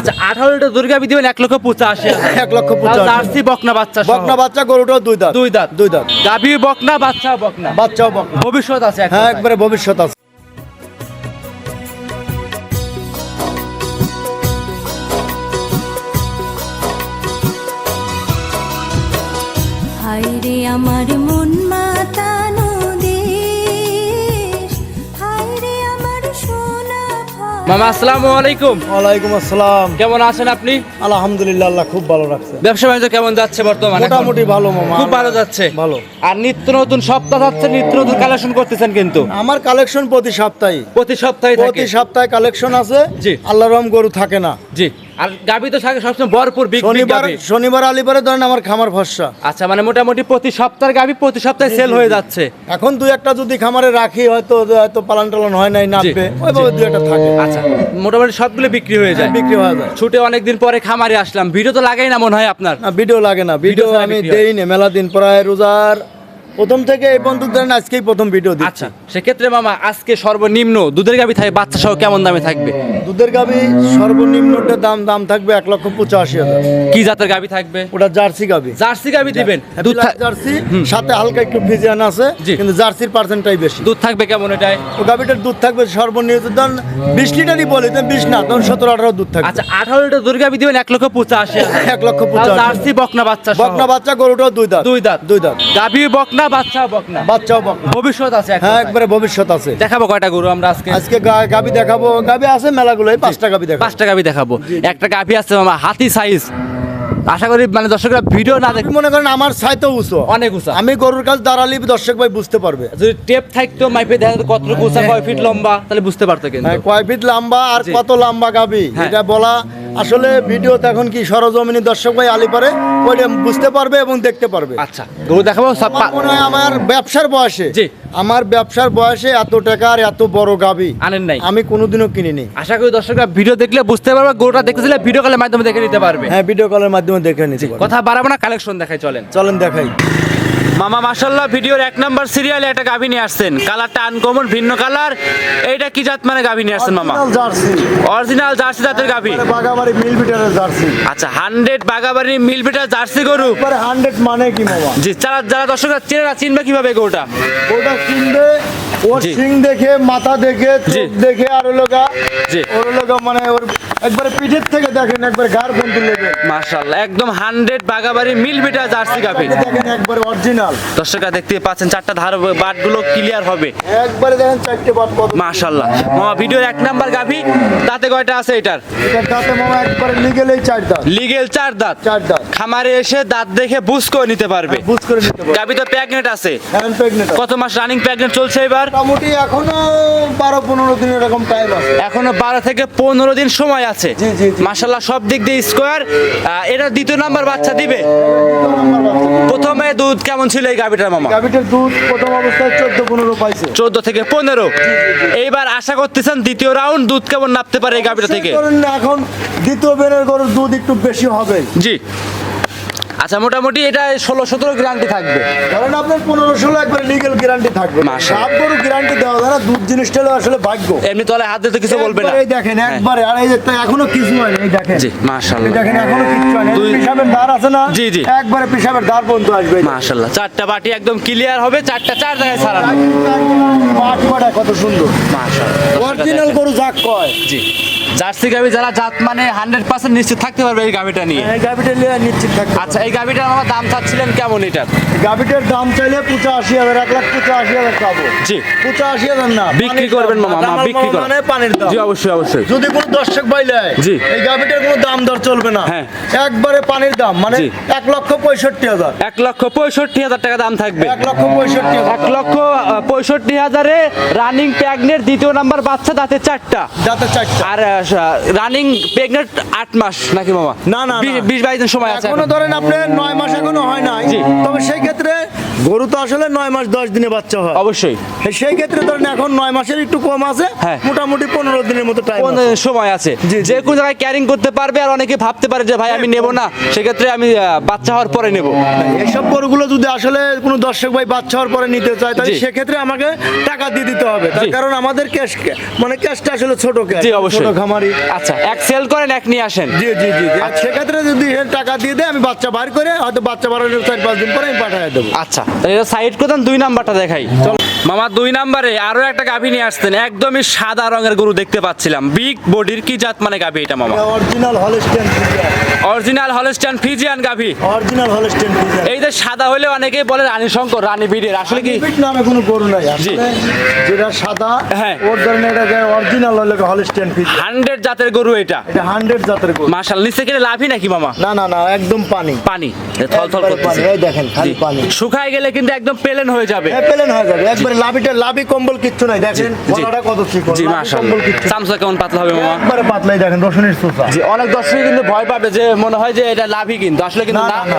আচ্ছা 18 লিটার দুধের গাভী দিবেন 1,85,000 1,85,000 জার্সি বকনা বাচ্চা সহ। বকনা বাচ্চা গরুটাও দুই দাঁত দুই দাঁত দুই দাঁত গাভী বকনা বাচ্চা বকনা বাচ্চাও বকনা ভবিষ্যৎ আছে এক হ্যাঁ কথায়। একবারে ভবিষ্যৎ আছে। হায়রে আমার মন মাতানো দেশ, হায়রে আমার সোনা ভরা। মামা আসসালামু আলাইকুম, ওয়ালাইকুম আসসালাম। কেমন আছেন আপনি? আলহামদুলিল্লাহ, আল্লাহ খুব ভালো রাখছে। ব্যবসা বাণিজ্য কেমন যাচ্ছে বর্তমানে? এখন? মোটামুটি ভালো মামা, খুব ভালো যাচ্ছে। ভালো। আর নিত্য নতুন সপ্তাহ যাচ্ছে, নিত্য নতুন কালেকশন করতেছেন কিন্তু আমার কালেকশন প্রতি সপ্তাহে প্রতি সপ্তাহে থাকে। প্রতি সপ্তাহে কালেকশন আছে। জি। আল্লাহর রহম গরু থাকে না। জি, আর গাভী তো থাকে সবসময় ভরপুর বিগ বিগ শনিবার গাভী। শনিবার আলিবারে ধরেন আমার খামার ভরসা। আচ্ছা, মানে মোটামুটি প্রতি সপ্তাহের গাভী প্রতি সপ্তাহে সেল হয়ে যাচ্ছে। এখন দুই একটা যদি খামারে রাখি হয়তো পালন টালন হয় নাই নামবে, ওইভাবে দুই একটা থাকে। আচ্ছা, মোটামুটি সবগুলো বিক্রি হয়ে যায়। বিক্রি হয়ে যায়। ছুটে অনেকদিন পরে খামারে আসলাম, ভিডিও তো লাগাই না মনে হয় আপনার? না ভিডিও লাগে না, ভিডিও ছাড়া আমি বিক্রি হয়। দেই না মেলা দিন, প্রায় রোজার প্রথম থেকে এই পর্যন্ত ধরেন আজকেই প্রথম ভিডিও দিচ্ছি। আচ্ছা, সেক্ষেত্রে মামা আজকে সর্বনিম্ন দুধের গাভী থাকে বাচ্চা সহ কেমন দামে থাকবে? দুধের গাভী সর্বনিম্নটা দাম থাকবে 1,85,000। কি জাতের গাভী থাকবে? ওটা জার্সি গাভী। জার্সি গাভী দিবেন? দুধ দুধ জার্সি, সাথে হালকা একটু ফিজিয়ান আছে, জি। কিন্তু জার্সির পার্সেন্টটাই বেশি। দুধ থাকবে কেমন এটাই? ও গাভীটার দুধ থাকবে সর্বনিম্ন ধরুন 20 লিটারই বলি, 20 না তখন 17-18 দুধ থাকবে। আচ্ছা, 18 লিটার দুধের গাভী দিবেন 1,85,000। 1,85,000 জার্সি বকনা বাচ্চা সহ। বকনা বাচ্চা গরুটাও দুই দাঁত দুই দাঁত দুই দাঁত গাভী বকনা বাচ্চা বকনা বাচ্চাও বকনা। ভবিষ্যৎ আছে এক হ্যাঁ কথায়। একবারে ভবিষ্যৎ আছে। দেখাবো কয়টা গরু আমরা আজকে? আজকে গাভী দেখাবো, গাভী আছে মেলাগুলোই, 5টা গাভী দেখাবো। 5টা গাভী দেখাবো। একটা গাভী আছে মামা হাতি সাইজ, আশা করি মানে দর্শকরা ভিডিও না দেখে। মনে করেন আমার সাইতে উঁচু, অনেক উঁচা। আমি গরুর কাছে দাঁড়ালি দর্শক ভাই বুঝতে পারবে। যদি টেপ থাকতো মাইপে দেখা যেত কতটুকু উঁচা, কয় ফিট লম্বা, তাহলে বুঝতে পারতো কিন্তু। হ্যাঁ, কয় ফিট লম্বা আর জি। কত লম্বা গাভী হ্যাঁ। এটা বলা আসলে ভিডিওতে এখন কি সরজমিনী দর্শক ভাই আলি পারে ওইটা বুঝতে পারবে এবং দেখতে পারবে। আচ্ছা, গরু দেখাবো সব আমার মনে হয় আমার ব্যবসার বয়সে, জি। আমার ব্যবসার বয়সে এত টাকার এত বড় গাভী আনেন নাই। আমি কোনোদিনও কিনিনি। আশা করি দর্শকরা ভিডিও দেখলে বুঝতে পারবে, গরুটা দেখতেছিলে ভিডিও কলের মাধ্যমে দেখে নিতে পারবে। হ্যাঁ ভিডিও কলের মাধ্যমে দেখে নিতে পারবে। কথা বাড়াবো না, কালেকশন দেখাই চলেন। চলেন দেখাই। মামা মাশাআল্লাহ ভিডিওর 1 নাম্বার সিরিয়ালে একটা গাভী নিয়ে আসছেন, কালারটা আনকমন ভিন্ন কালার। এইটা কি জাত মানে গাভী নিয়ে আসছেন মামা? Original জার্সি, অরিজিনাল জার্সি জাতের গাভী। বাগাবাড়ি মিল বিটারের জার্সি। আচ্ছা, 100 বাগাবাড়ি মিল বিটার জার্সি গরু। একবারে 100 মানে কি মামা? জি, যারা দর্শকরা চেনে না, চিনবে কিভাবে গরুটা? ওটা কিনবে ওর জি। সিং দেখে, মাথা দেখে, জি। চোখ দেখে, আর লোকা জি। ওর লোকা মানে ওর একবারে পিঠের থেকে দেখেন, একবারে গার বন্ধু লেগে মাশাআল্লাহ একদম 100 বাগাবাড়ি মিল বিটার জার্সি গাভী। দেখেন, একবারে অরিজিনাল। দর্শকরা দেখতে পাচ্ছেন চারটা ধার বাটগুলো ক্লিয়ার হবে। একবারে দেখেন চারটে বাট কত। মাশাআল্লাহ মামা ভিডিওর 1 নাম্বার গাভী, দাঁতে কয়টা আছে এটার? এটা দাঁতে মামা একবারে লিগেলেই 4 দাঁত। লিগেল 4 দাঁত। 4 দাঁত খামারে এসে দাঁত দেখে বুঝ করে নিতে পারবে। বুঝ করে নিতে পারবে। গাভী তো প্রেগনেন্ট আছে। Hand pregnant. কত মাস রানিং প্রেগনেন্ট চলছে এবার? মোটামুটি এখনো 12-15 দিন এরকম টাইম আছে। এখনো 12 থেকে 15 দিন সময় আছে। জি, জি, জি। মাশাআল্লাহ সব দিক দিয়ে স্কোয়ার। এটা দ্বিতীয় নাম্বার বাচ্চা দিবে। নাম্বার বাচ্চা। প্রথমে দুধ কেমন ছিল এই গাভীটার মামা? গাভীটার দুধ প্রথম অবস্থায় 14-15 পাইছে। 14 থেকে 15। এইবার আশা করতেছেন দ্বিতীয় রাউন্ড দুধ কেমন নাপতে পারে এই গাভীটা থেকে? ধরুন এখন দ্বিতীয় বেনের গরুর দুধ একটু বেশি হবে। জি। আচ্ছা, মোটামুটি এটা 16-17 গ্যারান্টি থাকবে। ধরেন আপনার 15-16 একবার লিগ্যাল গ্যারান্টি থাকবে। মাশাআল্লাহ। সব গরু গ্যারান্টি দেওয়া যায় না, দুধ জিনিসটা হলো আসলে ভাগ্য। এমনি তলে হাত দিতে কিছু বলবে না। একবারে এই দেখেন একবারে, আর এই যে তো এখনো কিছু হয়নি, এই দেখেন। জি, এই মাশাআল্লাহ দেখেন এখনো কিছু হয়নি। দুই- পিসাবের ধার আছে না? জি, জি। একবারে পিসাবের ধার পর্যন্ত আসবে। মাশাআল্লাহ চারটা বাটি একদম ক্লিয়ার হবে, চারটা চার জায়গায় ছাড়ানো। মাঠ পাড়া কত সুন্দর। মাশাআল্লাহ অরিজিনাল গরু যাক কয়। জি, জার্সি গাভী যারা জাত মানে 100% নিশ্চিত থাকতে পারবে এই গাভীটা নিয়ে। এই গাভীটা নিয়ে নিশ্চিত থাকতে। আচ্ছা, এই গাভীটার আমার দাম চাচ্ছিলেন কেমন এটার? গাভীটার দাম চাইলে 85,000, 1,85,000 পাবো। জি। 85,000 না, বিক্রি পানির করবেন দাম। মামা, আমার বিক্রি মামা করবেন। মানে পানির দাম। জি, অবশ্যই অবশ্যই। যদি কোনো দর্শক পাইলে জি। এই গাভীটার কোনো দাম দর চলবে না। হ্যাঁ। একবারে পানির দাম মানে জি। 1,65,000। 1,65,000 টাকা দাম থাকবে। 1,65,000। 1,65,000-এ রানিং প্রেগনেন্ট দ্বিতীয় নাম্বার বাচ্চা, দাঁতে 4টা। যাতে 4টা। আর রানিং প্রেগনেন্ট 8 মাস নাকি মামা? না, না, না। 20-22 দিন সময় আছে এখনো এখন। ধরেন আপনি 9 মাস এখনো হয় নাই। জি। তবে সেই ক্ষেত্রে গরু তো আসলে 9 মাস 10 দিনে বাচ্চা হয়। অবশ্যই সেই ক্ষেত্রে ধরেন এখন 9 মাসের একটু কম আছে। হ্যাঁ। মোটামুটি 15 দিনের মতো টাইম 15 দিন সময় আছে। জি, জি। যে কোনো জায়গায় ক্যারিং করতে পারবে। আর অনেকে ভাবতে পারে যে ভাই আমি নেব না, সেক্ষেত্রে আমি বাচ্চা হওয়ার পরে নেব। এইসব গরুগুলো যদি আসলে কোনো দর্শক ভাই বাচ্চা হওয়ার পরে নিতে চায় তাহলে জি। সেক্ষেত্রে আমাকে টাকা দিয়ে দিতে হবে, তার জি। কারণ আমাদের ক্যাশ মানে ক্যাশটা আসলে ছোট ক্যাশ। জি, অবশ্যই। ছোট খামার মারি। আচ্ছা, এক সেল করেন এক নিয়ে আসেন। জি জি জি জি। আর সেক্ষেত্রে যদি এর টাকা দিয়ে দেয় আমি বাচ্চা বার করে হয়তো বাচ্চা বাড়ানোর 4-5 দিন পরে আমি পাঠিয়ে দেবো। আচ্ছা, তাহলে এটা সাইড করে দেন, 2 নাম্বারটা দেখাই। মামা 2 নাম্বারে আরো একটা গাভী নিয়ে আসছেন, একদমই সাদা রঙের গরু দেখতে পাচ্ছিলাম, বিগ বডির, কি জাত মানে গাভী এটা মামা? Original Holstein Friesian. Original Holstein Friesian গাভী। Original Holstein Friesian. এই যে সাদা হলে অনেকেই বলে রানী শঙ্কর, রানী বিডের, আসলে কি? বিট নামে কোনো গরু নাই জি। আসলে যেটা সাদা হ্যাঁ। ওর ধরনের এটা অরিজিনাল হলো হলস্টেইন ফ্রিজিয়ান। 100 জাতের গরু এটা। এটা 100 জাতের গরু। মাশাআল্লাহ, নিচে কিনে লাভই নাকি মামা? না না না একদম পানি পানি থলথল একবারে করতেছে। পানি, এই দেখেন খালি জি। পানি। শুকায় গেলে কিন্তু একদম প্লেন হয়ে যাবে। হ্যাঁ প্লেন হয়ে যাবে একবারে, লাভি কম্বল কিচ্ছু নাই দেখেন জি। গলাটা কত চিকন, জি লাভি মাশাআল্লাহ। কম্বল কিচ্ছু নাই। চামচা কেমন পাতলা হবে মামা? একবারে পাতলাই দেখেন রসুনের সুসা। জি, অনেক দর্শক কিন্তু ভয় পাবে যে মনে হয় যে এটা লাভি, কিন্তু আসলে কিন্তু না, না। না, না।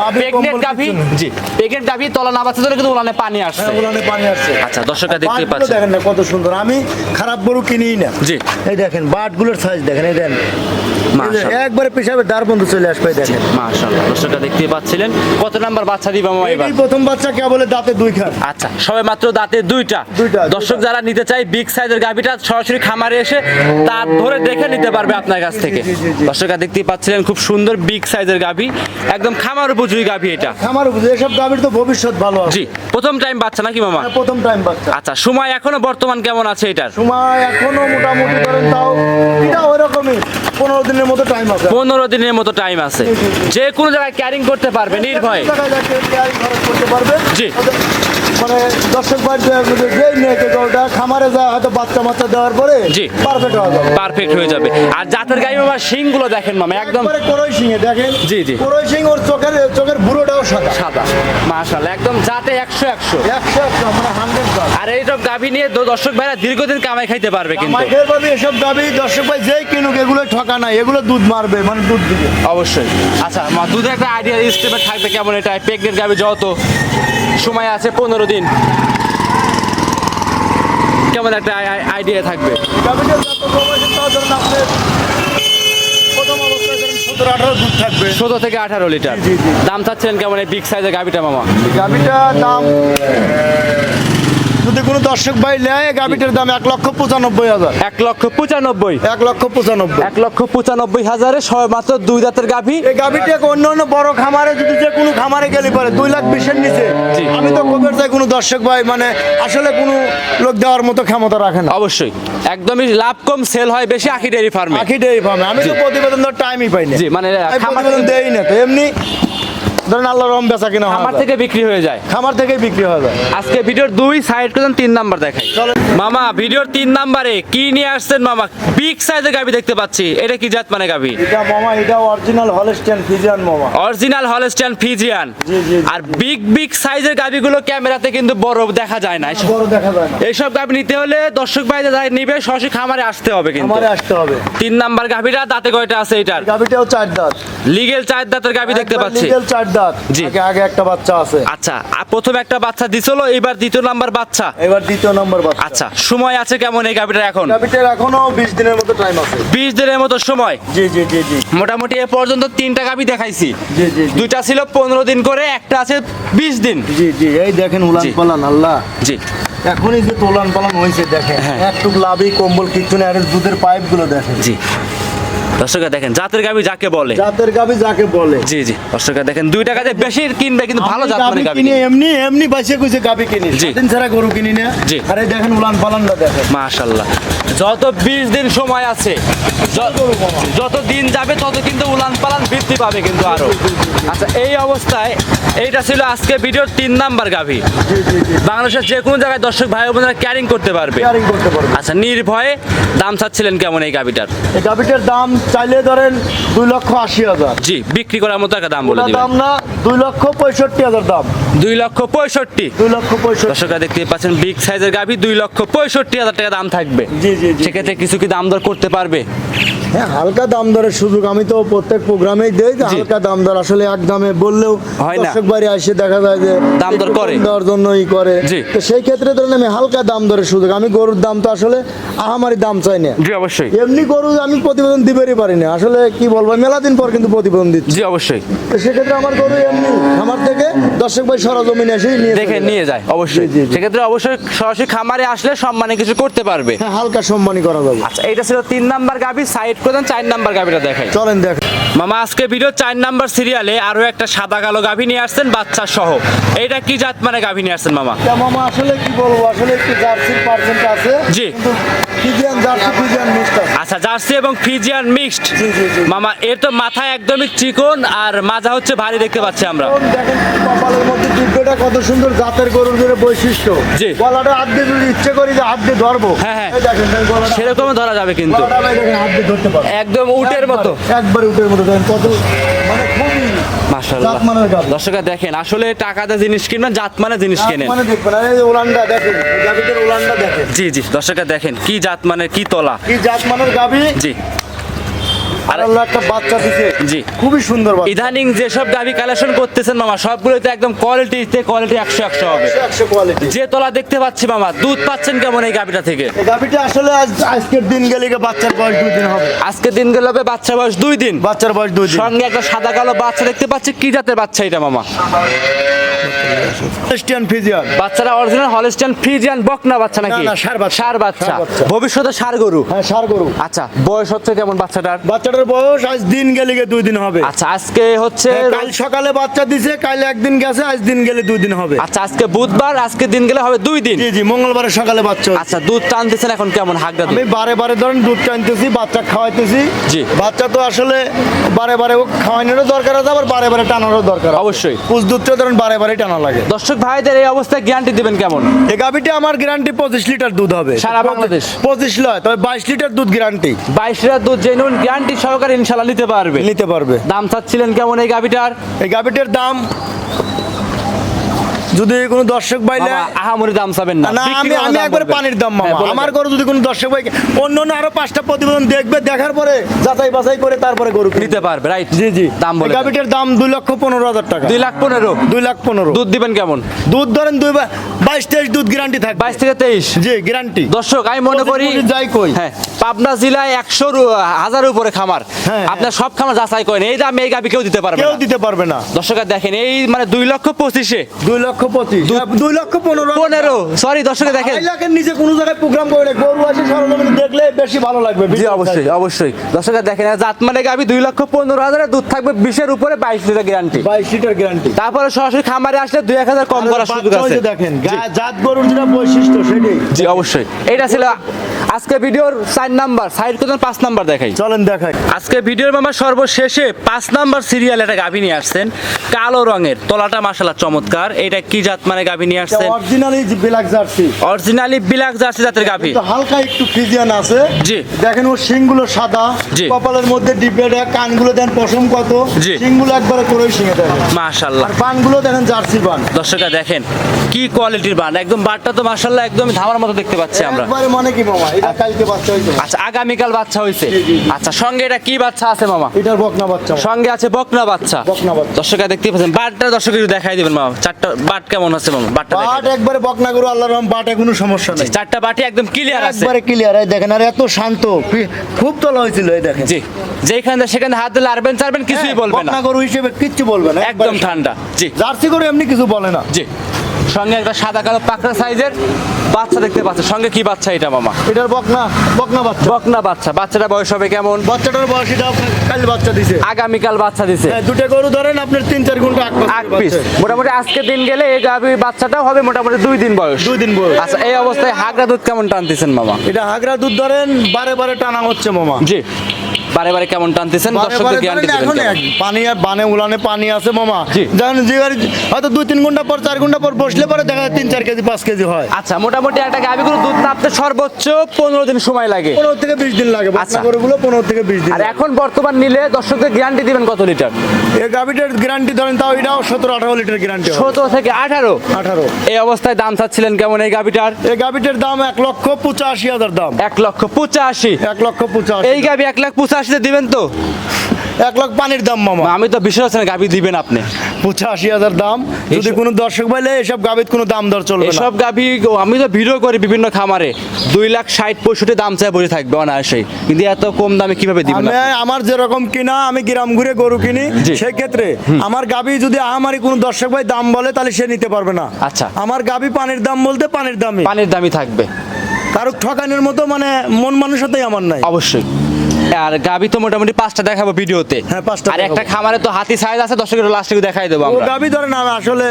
লাভি প্রেগনেন্ট কম্বল গাভী, কিচ্ছু নেই। জি প্রেগনেন্ট গাভী তলা না বাচ্চা ধরে কিন্তু উলানে পানি আসছে। হ্যাঁ উলানে পানি আসছে। আচ্ছা, দর্শকরা দেখতে বাটগুলো পাচ্ছেন। দেখেন না কত সুন্দর, আমি খারাপ গরু কিনিই না। জি। এই দেখেন বাটগুলোর সাইজ দেখেন, এই দেখেন মাশাআল্লাহ। একবারে পেশাবে দাঁড় বন্ধু চলে আসবে এই দেখেন। মাশাআল্লাহ, দর্শকরা দেখতে পাচ্ছিলেন। কত নাম্বার বাচ্চা দিবা মামা এবার? এই প্রথম বাচ্চা কে বলে দাঁতে 2 খান। আচ্ছা, সবে মাত্র দাঁতে দুইটা। দুইটা। দর্শক যারা নিতে চায় বিগ সাইজের গাভীটা সরাসরি খামারে এসে তার ধরে দেখে নিতে পারবে আপনার কাছ থেকে। জি, জি, জি। দর্শকরা দেখতেই পাচ্ছিলেন খুব সুন্দর বিগ সাইজের গাভী, একদম খামার উপযোগী গাভী এটা। আমার বুঝে এসব গাভীর তো ভবিষ্যৎ ভালো আছে। জি, প্রথম টাইম বাচ্চা নাকি মামা? প্রথম টাইম বাচ্চা। আচ্ছা, সময় এখনো বর্তমান কেমন আছে এটার? সময় এখনো মোটামুটি ধরেন তাও এটা ওইরকমই 15 দিনের মতো টাইম আছে। 15 দিনের মতো টাইম আছে। যে কোনো জায়গায় ক্যারিং করতে পারবে নির্ভয়ে। জায়গায় যাকে পেয়ারি খরচ করতে পারবে। জি। মানে দর্শক ভাই যেই নিয়ে ওটা খামারে যায় হয়তো বাচ্চা মাচ্চা দেওয়ার পরে জি। পারফেক্ট হয়ে যাবে। পারফেক্ট হয়ে যাবে। আর জাতের গাই মামা শিংগুলো দেখেন মামা, একদম একবারে করই সিংহে দেখেন। জি, জি। করই সিং ওর চোখের বুড়োটাও সাদা। সাদা। মাশাআল্লাহ, একদম জাতে 100 100। 100 মানে 100 আর এইসব গাভী নিয়ে দর্শক ভাইরা দীর্ঘদিন কামাই খাইতে পারবে কিন্তু। আমাদের ভাবে এসব গাভী দর্শক ভাই যেই কিনুক এগুলো ঠকা নাই, এগুলো দুধ মারবে মানে দুধ দিবে। অবশ্যই। আচ্ছা, মা দুধের একটা আইডিয়া স্টেপে থাকবে কেমন এটা? প্রেগনেন্ট গাভী যত সময় আছে 15 দিন, কেমন একটা আইডিয়া থাকবে? গাভীটা যত সময় তাও ধরুন আপনার প্রথম অবস্থায় ধরুন 17-18 দুধ থাকবে। 17 থেকে 18 লিটার। জি, জি। দাম চাচ্ছেন কেমন এই বিগ সাইজের গাভীটা মামা? গাভীটা দাম যদি কোনো দর্শক ভাই নেয় গাভীটার দাম 1,95,000। 1,95,000। 1,95,000। 1,95,000 সবে মাত্র 2 দাঁতের গাভী। এই গাভীটা অন্য অন্য বড় খামারে যদি যে কোনো খামারে গেলে পারে 2,20,000 নিচে। জি। আমি তো খবর চাই কোনো দর্শক ভাই মানে আসলে কোনো লোক দেওয়ার মতো ক্ষমতা রাখে না। অবশ্যই, একদমই লাভ কম, সেল হয় বেশি আখি ডেয়ারি ফার্মে। আখি ডেয়ারি ফার্মে আমি তো জি। প্রতিবেদন দেওয়ার টাইমই পাই না। জি, মানে আমি খামার প্রতিবেদন দেই না তো এমনি ধরেন আল্লাহ রহম বেচা কিনা হয় খামার থেকে বিক্রি হয়ে যায়। খামার থেকেই বিক্রি হয়ে যায়। আজকে ভিডিওর 2 সাইড করেন, 3 নাম্বার দেখাই। চলো। মামা ভিডিওর 3 নাম্বারে কি নিয়ে আসছেন মামা? বিগ সাইজের গাভী দেখতে পাচ্ছি, এটা কি জাত মানে গাভী? এটা মামা এটা অরিজিনাল হলস্টেইন ফ্রিজিয়ান মামা। Original Holstein Friesian. জি, জি, জি। আর বিগ সাইজের গাভীগুলো ক্যামেরাতে কিন্তু বড় দেখা যায় না। বড় দেখা যায় না। এইসব গাভী নিতে হলে দর্শক ভাই যারা নিবে সরাসরি খামারে আসতে হবে কিন্তু। আমারে আসতে হবে। 3 নাম্বার গাভীটা দাঁতে কয়টা আছে এটার? গাভীটাও 4 দাঁত। লিগেল 4 দাঁতের গাভী দেখতে পাচ্ছি। লিগেল 4 দাঁত। জি। আগে একটা বাচ্চা আছে। আচ্ছা, আর প্রথম একটা বাচ্চা দিছিল, এবার দ্বিতীয় নাম্বার বাচ্চা। এবার দ্বিতীয় নম্বর বাচ্চা। আচ্ছা, সময় আছে কেমন এই গাভীটার এখন? গাভীটার এখনো 20 দিনের মতো টাইম আছে। 20 দিনের মতো সময়। জি জি জি জি মোটামুটি এ পর্যন্ত 3টা গাভী দেখাইছি। জি জি জি। 2টা ছিল 15 দিন করে, একটা আছে 20 দিন। জি জি এই দেখেন উলান জি। পালান আল্লাহ জি। এখনই যে তোলান পালান হয়েছে দেখেন। হ্যাঁ। একটু লাভি কম্বল কিচ্ছু নেই, আর এর দুধের পাইপ গুলো দেখেন। জি, দর্শকরা দেখেন জাতের গাভী যাকে বলে। জাতের গাভী যাকে বলে। জি জি, দর্শকরা দেখেন 2 টাকাতে বেশি কিনবে কিন্তু ভালো আমি জাত মানে গাভী। কিনে এমনি বাইসে কইছে গাভী কিনি। জি। দিন ছাড়া গরু কিনি না। জি। আর এই দেখেন উলান পালানটা দেখেন। মাশাআল্লাহ, যত 20 দিন সময় আছে, যত দিন যাবে তত কিন্তু উলান পালান বৃদ্ধি পাবে কিন্তু আরো। আচ্ছা, এই অবস্থায় এইটা ছিল আজকে ভিডিওর 3 নাম্বার গাভী। জি জি জি বাংলাদেশের যে কোনো জায়গায় দর্শক ভাই বোনেরা ক্যারিং করতে পারবে। কেয়ারিং করতে পারবে। আচ্ছা, নির্ভয়ে দাম চাচ্ছিলেন কেমন এই গাভীটার? এই গাভীটার দাম চাইলে ধরেন 2,80,000। জি, বিক্রি করার মতো একটা দাম বলে ওটা দিবেন। দাম না 2,65,000 দাম। 2,65,000। 2,65,000। দর্শকরা দেখতে পাচ্ছেন বিগ সাইজের গাভী, 2,65,000 টাকা দাম থাকবে। জি জি জি। সেক্ষেত্রে কিছু কি দাম দর করতে পারবে? হ্যাঁ হালকা দাম দরের সুযোগ আমি তো প্রত্যেক প্রোগ্রামেই দেই যে জি। হালকা দাম দর আসলে এক দামে বললেও হয় না। দর্শক বাড়ি এসে দেখা যায় যে দাম দর একটু করে। কম দেওয়ার জন্যই করে। জি। তো সেই ক্ষেত্রে ধরেন আমি হালকা দাম দরের সুযোগ, আমি গরুর দাম তো আসলে আহামারি দাম চাই না। জি, অবশ্যই। এমনি গরু আমি প্রতিবেদন দিবেরই পারি না আসলে কি বলবো মেলা দিন পর কিন্তু প্রতিবেদন দিচ্ছি জি অবশ্যই তো সেক্ষেত্রে আমার গরু এমনি আমার থেকে দর্শক ভাই সরজমিনে এসেই নিয়ে দেখে চলে যায়। নিয়ে যায় অবশ্যই। জি, জি, জি। সেক্ষেত্রে অবশ্যই সরাসরি খামারে আসলে সম্মানে কিছু করতে পারবে। হ্যাঁ হালকা সম্মানই করা যাবে। আচ্ছা এটা ছিল 3 নাম্বার গাভি, সাইড করে দেন 4 নাম্বার গাভিটা দেখাই। চলেন দেখ মামা আজকে ভিডিও 4 নাম্বার সিরিয়ালে আরো একটা সাদা কালো গাভি নিয়ে আসছেন বাচ্চা সহ। এইটা কি জাত মানে গাভি নিয়ে আসছেন মামা? মামা আসলে কি বলবো আসলে একটু জার্সির পার্সেন্ট আছে জি। কিন্তু ফিজিয়ান জার্সি ফিজিয়ান মিক্সড আছে। আচ্ছা জার্সি এবং ফিজিয়ান মিক্সড। জি, জি, জি। মামা এর তো মাথায় একদমই চিকন আর মাজা হচ্ছে ভারী দেখতে পাচ্ছি আমরা। এখন দেখেন কপালের মধ্যে দিব্যটা কত সুন্দর জাতের গরুর যে বৈশিষ্ট্য। জি। গলাটা হাত দিয়ে যদি ইচ্ছে করি যে হাত দিয়ে ধরবো হ্যাঁ, হ্যাঁ। এই দেখেন ভাই গলাটা সেরকম ধরা যাবে কিন্তু গলাটা ভাই দেখেন হাত দিয়ে ধরতে পারবো একদম উটের মতো। একবার উটের মতো দেখেন কত মানে খুবই মাশাআল্লাহ। জাতমানের গাভী। দর্শকরা দেখেন আসলে টাকাতে জিনিস কিনবেন জাত মানে জিনিস কেনেন। মানে দেখবেন আর এই যে ওলান্ডা দেখেন এই গাভীটার ওলান্ডা দেখেন জি জি দর্শকরা দেখেন কি জাত মানে কি তলা। কি জাতমানের গাভী জি আর আল্লাহ একটা বাচ্চা দিছে জি। খুবই সুন্দর বাচ্চা ইদানিং যেসব গাভি কালেকশন করতেছেন মামা সবগুলোতে একদম কোয়ালিটি 100 হবে। 100 কোয়ালিটি যে তলা দেখতে পাচ্ছি মামা দুধ পাচ্ছেন কেমন এই গাভিটা থেকে? এই গাভীটা আসলে আজকের দিন গেলে বাচ্চার বয়স 2 দিন হবে আজকে দিন গেল হবে বাচ্চা বয়স 2 দিন, বাচ্চার বয়স 2 দিন সঙ্গে একটা সাদা কালো বাচ্চা দেখতে পাচ্ছি। কি জাতের বাচ্চা এটা মামা? ক্রিস্টিয়ান ফিজিয়ান বাচ্চারা অরিজিনাল হলস্টাইন ফ্রিজিয়ান বকনা বাচ্চা নাকি? না, ষাঁড় বাচ্চা। ষাঁড় বাচ্চা। ষাঁড় বাচ্চা। ভবিষ্যতে ষাঁড় গরু। হ্যাঁ ষাঁড় গরু আচ্ছা বয়স হচ্ছে কেমন বাচ্চাটার? বাচ্চাটার বয়স আজ দিন গেলে 2 দিন হবে আচ্ছা আজকে হচ্ছে কাল সকালে বাচ্চা দিছে কাল একদিন গেছে আজ দিন গেলে 2 দিন হবে আচ্ছা আজকে বুধবার, আজকে দিন গেলে হবে 2 দিন। জি জি মঙ্গলবারে সকালে বাচ্চা হচ্ছে। আচ্ছা দুধ টানতেছেন এখন কেমন হাগদা দুধ? আমি বারে বারে ধরেন দুধ টানতেছি বাচ্চা খাওয়াইতেছি জি। বাচ্চা তো আসলে বারে বারে ও খাওয়ানোরও দরকার আছে আবার বারে বারে টানারও দরকার আছে। অবশ্যই। পুষ দুধটা ধরেন বারে বারে টানা লাগে দর্শক ভাইদের এই অবস্থায় গ্যারান্টি দিবেন কেমন? এই গাভিটা আমার গ্যারান্টি 25 লিটার দুধ হবে সারা বাংলাদেশ? 25 লয় তবে 22 লিটার দুধ গ্যারান্টি 22 লিটার দুধ জেনুইন গ্যারান্টি সহকারে ইনশাআল্লাহ নিতে পারবে। নিতে পারবে দাম চাচ্ছিলেন কেমন এই গাভিটার? এই গাভিটার দাম যদি কোনো দর্শক বাইলে মামা, আহামরি দাম চাবেন না। না বিক্রি আমি করার আমি দাম একবার বলবেন। পানির দাম হ্যাঁ, মামা বলে আমার দেন। গরু যদি কোনো দর্শক ভাই অন্য অন্য আরো 5টা প্রতিবেদন দেখবে দেখার পরে যাচাই বাছাই করে তারপরে গরু কিনবে। নিতে পারবে রাইট। জি জি দাম বলে এই দেন। গাভিটার দাম 2,15,000 টাকা 2,15,000 2,15,000 দুধ দিবেন কেমন? দুধ ধরেন 22-23 দুধ গ্যারান্টি থাকবে 22 থেকে 23। জি গ্যারান্টি দর্শক আমি মনে করি যাই কই হ্যাঁ পাবনা জেলায় 100,000 উপরে খামার। হ্যাঁ, আপনার সব খামার যাচাই করেন এই দামে এই গাভি কেউ দিতে পারবে কেউ না। দিতে পারবে না দর্শকরা দেখেন এই মানে 2,25,000 2,25,000 2,15,000 15 সরি দর্শকরা দেখেন। 2 লাখের নিচে কোনো জায়গায় প্রোগ্রাম করে না গরু আছে সরজমিনে দেখলে বেশি ভালো লাগবে জি অবশ্যই অবশ্যই দর্শকরা দেখেন জাত মানে গাভি 2,15,000 দুধ থাকবে 20-এর উপরে 22 লিটার গ্যারান্টি। 22 লিটার গ্যারান্টি তারপরে সরাসরি খামারে আসলে 2-1,000 কম করার সুযোগ আছে। দেখেন জাত গরুর যেটা বৈশিষ্ট্য সেটাই জি অবশ্যই এটা ছিল আজকে ভিডিওর 4 নাম্বার, সাইড করতে 5 নাম্বার দেখাই। চলেন দেখাই আজকে ভিডিওর মামা সর্বশেষে 5 নাম্বার সিরিয়াল একটা গাভি নিয়ে আসছেন কালো রঙের, তলাটা মাশাআল্লাহ চমৎকার। এটা কি জাত মানে গাভি নিয়ে আসছেন? অরিজিনালি ব্ল্যাক জার্সি অরিজিনালি বিলাক জার্সি জাতের গাভি। কিন্তু হালকা একটু ফ্রিজিয়ান আছে জি। দেখেন ওর শিংগুলো সাদা জি। কপালের মধ্যে ডিপেটা কানগুলো দেন পশম কত জি। শিংগুলো একবারে করে শিঙে দেন মাশাআল্লাহ আর বানগুলো দেখেন জার্সি বান দর্শকরা দেখেন কি কোয়ালিটির বান, একদম বাটটা তো মাশাআল্লাহ একদম ধামার মতো দেখতে পাচ্ছি আমরা। একবারে মানে কি মামা এটা কালকে বাচ্চা হইতো আচ্ছা আগামীকাল বাচ্চা হইছে। জি, জি, জি। আচ্ছা সঙ্গে এটা কি বাচ্চা আছে মামা? এটার বকনা বাচ্চা মামা। সঙ্গে আছে বকনা বাচ্চা। বকনা বাচ্চা দর্শকরা দেখতে পাচ্ছেন বাটটা দর্শক একটু দেখাই দিবেন মামা। চারটা বাট কেমন আছে মামা? বাটটা বাট দেখাই। একবারে বকনা গরু আল্লাহর রহম বাটে কোনো সমস্যা নেই চারটা বাটি একদম ক্লিয়ার আছে। একবারে ক্লিয়ার এই দেখেন আর এত শান্ত খুব তোলা হয়েছিল এই দেখেন জি যেখানে সেখানে হাত দিলে আরবেন চারবেন কিছুই বলবে না, বকনা গরু হিসেবে কিচ্ছু বলবে না একদম ঠান্ডা। জি জার্সি গরু এমনি কিছু বলে না জি সঙ্গে একটা সাদা কালো পাকড়া সাইজের বাচ্চা দেখতে পাচ্ছেন। সঙ্গে কি বাচ্চা এটা মামা? এটার বকনা বকনা বাচ্চা বকনা বাচ্চা। বাচ্চাটা বয়স হবে কেমন? বাচ্চাটার বয়স এটা কাল বাচ্চা দিছে আগামীকাল বাচ্চা দিছে। হ্যাঁ, দুটো গরু ধরেন আপনার 3-4 ঘন্টা আগ পিস মোটামুটি আজকে দিন গেলে এই গাভী বাচ্চাটাও হবে মোটামুটি 2 দিন বয়স। 2 দিন বয়স আচ্ছা এই অবস্থায় হাগরা দুধ কেমন টানতেছেন মামা? এটা হাগরা দুধ ধরেন বারে বারে টানা হচ্ছে মামা জি বারে বারে কেমন টানতেছেন বারে দর্শকদের বারে গ্যারান্টি ধরেন দিবেন এখন কেমন? পানি আর বানে উলানে পানি আছে মামা জি। জানেন যে গাড়ি হয়তো 2-3 ঘন্টা পর 4 ঘন্টা পর বসলে পরে দেখা যায় 3-4 কেজি 5 কেজি হয় আচ্ছা মোটামুটি একটা গাভী গরু দুধ নাপতে সর্বোচ্চ 15 দিন সময় লাগে। 15 থেকে 20 দিন লাগে আচ্ছা। বাচ্চা গরুগুলো 15 থেকে 20 দিন আর এখন বর্তমান নিলে দর্শকদের গ্যারান্টি দিবেন কত লিটার? এই গাভিটার গ্যারান্টি ধরেন তাও এটাও 17-18 লিটার গ্যারান্টি হবে 17 থেকে 18। 18 এই অবস্থায় দাম চাচ্ছিলেন কেমন এই গাভীটার? এই গাভিটার দাম 1,85,000 দাম 1,85,000। 1,85,000 এই গাভী 1,85,000 দিবেন তো? 1 লাখ পানির দাম মামা। আমি তো বিশ্বাস হচ্ছে না গাভী দিবেন আপনি। 85,000 দাম। যদি কোনো দর্শক ভাইলে এসব গাভীর কোনো দাম দর চলবে না। এসব গাভী আমি তো ভিডিও করি বিভিন্ন খামারে 2,60,65 দাম চাই বসে থাকবে অনায়াসেই, কিন্তু এত কম দামে কিভাবে দিবেন আমি আপনি? আমার যেরকম কিনা আমি গ্রাম ঘুরে গরু কিনি, জি। সেই ক্ষেত্রে আমার গাভী যদি আমারই কোনো দর্শক ভাই দাম বলে তাহলে সে নিতে পারবে না। আচ্ছা। আমার গাভী পানির দাম বলতে পানির দামই, পানির দামই থাকবে কারো ঠকানোর মতো মানে মন মানুষতাই আমার নাই। অবশ্যই। আর গাভী তো মোটামুটি 5টা দেখাবো ভিডিওতে। হ্যাঁ, 5টা আর একটা দেখাবো। খামারে তো হাতি সাইজ আছে, দর্শকের লাস্টে দেখাই দেবো ও আমরা। গাভী ধরেন আমি আসলে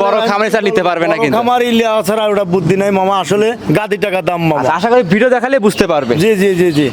বড় খামারে স্যার নিতে পারবে না কিন্তু। খামার ইলিয়া ছাড়া ওটা বুদ্ধি নাই মামা, আসলে গাদি টাকা দাম মামা। আচ্ছা, আশা করি ভিডিও দেখালে বুঝতে পারবে। জি জি জি জি।